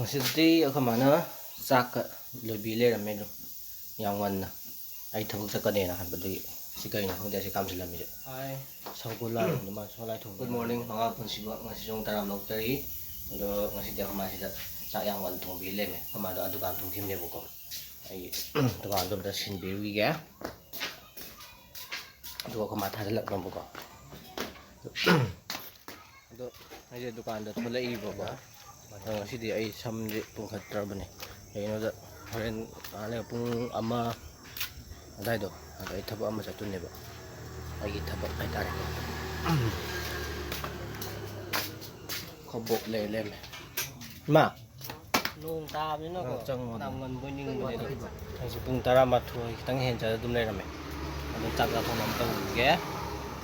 Masih ako mana sak lebih ramai dong yang warna ay tabuk sa kanina kan bali si kayo na kung si kam sila mi ay saukulan naman solay to. Good morning mga punsiba ngasi jong taram loktari do ngasi dia masih da sa yang wan tong bile me kamado adukan tong kim ne buko ay dukan do da sin biwi ga do ko mata dalak ng buko do ay dukan da thulai ibo ba sidi ay samdi pung khatar bane ayun da horen ale pung ama aday do ay thabo ama sa tunne ba ay thabo ay tare khobok le le ma nung tam ni no ko nam ngon boy ning boy ay si pung tara ma thoi tang hen cha dum le rame adu chak ga thong nam tong ge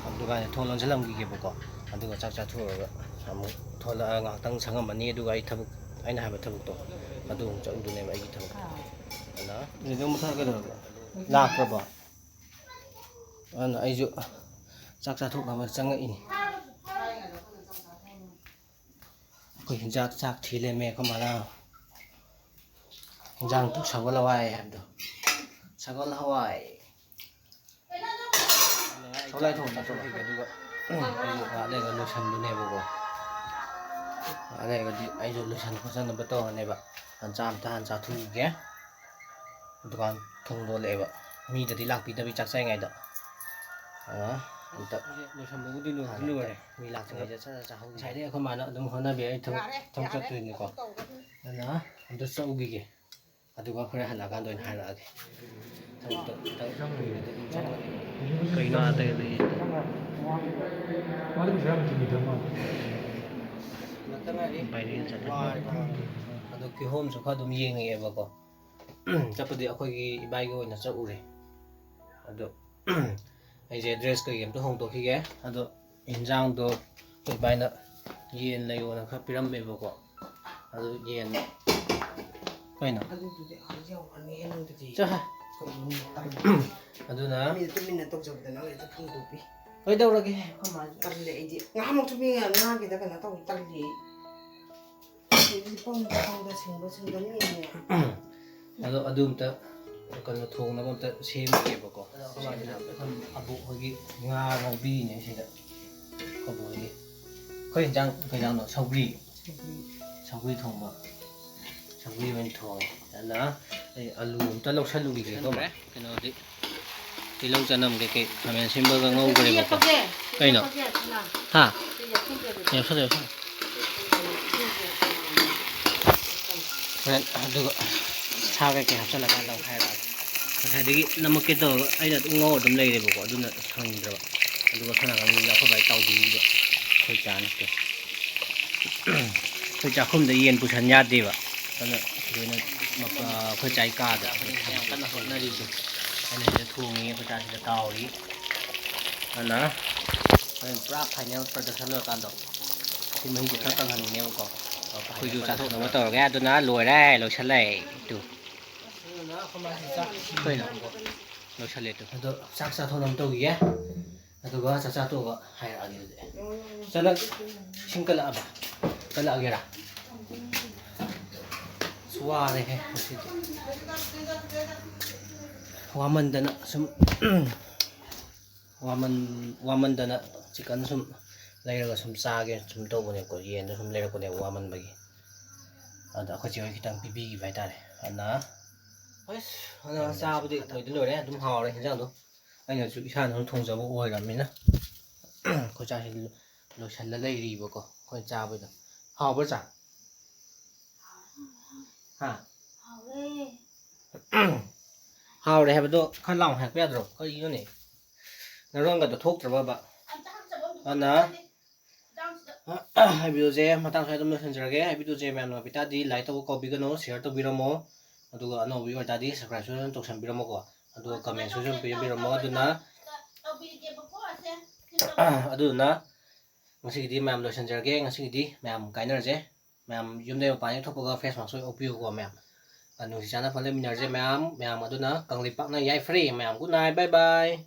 adu ga thong lon chalam gi ge bo ko adu ga chak cha thu ga amu thola ngakhtang sangamani aduga ai thabuk aina haba thabuk to adu chawdune ba ai thabuk ana ni dum tha ka do lakra ba ana ai ju chak cha thuk ma changa ini ko hinjak chak thile me ko mala hinjang tu sagol hawai habdo sagol hawai solai thon ta to ga duga ai ju ga le ga lo san du ne bo ko ale ga di ai jo lusan ko san ba to ne ba an cham ta an cha thu ge dukan thong do le ba mi da di lak pi da bi chak sai ngai da ta lusan bu di lu re mi lak ngai ja cha hu sai de ko ma na dum hona bi ai thong thong cha tu ni ko na an da sau gi ge adu ga khore hala kan do in hala ge thong to ta sang ni da in cha kai na ta le ma lu jam ti ni da ma अदो कि home सु खदुम येंगे बको चपदि अखोगी इबाई गो ना चउरे अदो ai je address ko yem to hong to khige ado injang do ibai na yen lai wona kha piram be bako ado yen kaina cha aduna mi to min na tok jok da na to phung to pi oi đâu ra cái không mà tao lấy gì ngã một chút mình ngã cái đó cái nó tao tao gì thì phong phong đã sinh cái này ado adum ta kan thong na kon ta sem ke ba ko ma ni na tham abu hogi nga rong bi ne se da ko bo ni khoi jang no saugri thong ma saugri men thong na ai alu ta lok salu gi ke ko ma cái nó đi tilong chanam ke khamen simba ga ngau gare ba ko kai no ha ya sa ya ren adu sa ke hapsa la kan law khai ra khai digi namak ke to ai da ngau dum lai re ba ko adu na thang dra ba adu ga khana ga la kho bai tau di ba khoi cha ni ke khoi cha khum da yen pu san ya de ba ana de na ma khoi chai ka da kan na ho na ri anh này thu nghe người ta sẽ tàu đi anh đó anh prap final production rồiกัน thì mình chỉ tăng hàng neo cóคุยดูสาธุเราต่อแกตัวนั้นรวยได้เราเฉลยดูเคยหรอเราเฉลยดูตัวสักสาธุน้ำตัวกี่ตัวก็สักสาธุก็ให้อะไรเลยฉะนั้นชิงกันละบ้ากันละอะไรสว่าเลย waman dana sum waman dana chicken sum lairaga sum chaage sum to bone ko yen sum laira ko ne waman bagi ada ko chioi kitang pipi gi bai tare ana bas ana cha budi thoi du lore dum haw re hinjang do aina chu isan no thong jabo oi ram mina ko cha hi lo shan la lai ri bo ko ko cha bo da haw bo cha ha hào để hai bữa khăn lòng hạt bét rồi có gì nữa nè nó rong cả thuốc rồi bà anh đó hai video je mà tăng sai tụi mình xem cái hai video je mà nó bị ta đi lại tao có bị cái nó share tao bị rồi mò tụi cái nó bị rồi ta đi subscribe cho tụi xem bị rồi mò quá tụi comment cho xem bị rồi mò tụi nó tụi nó ngasih di mem lo xem cái ngasih di mem cái nào je mem zoom đây mà thuốc có face mask rồi opio của mem anu si sana pala minarje ma'am aduna kang lipak na yai free ma'am good night bye bye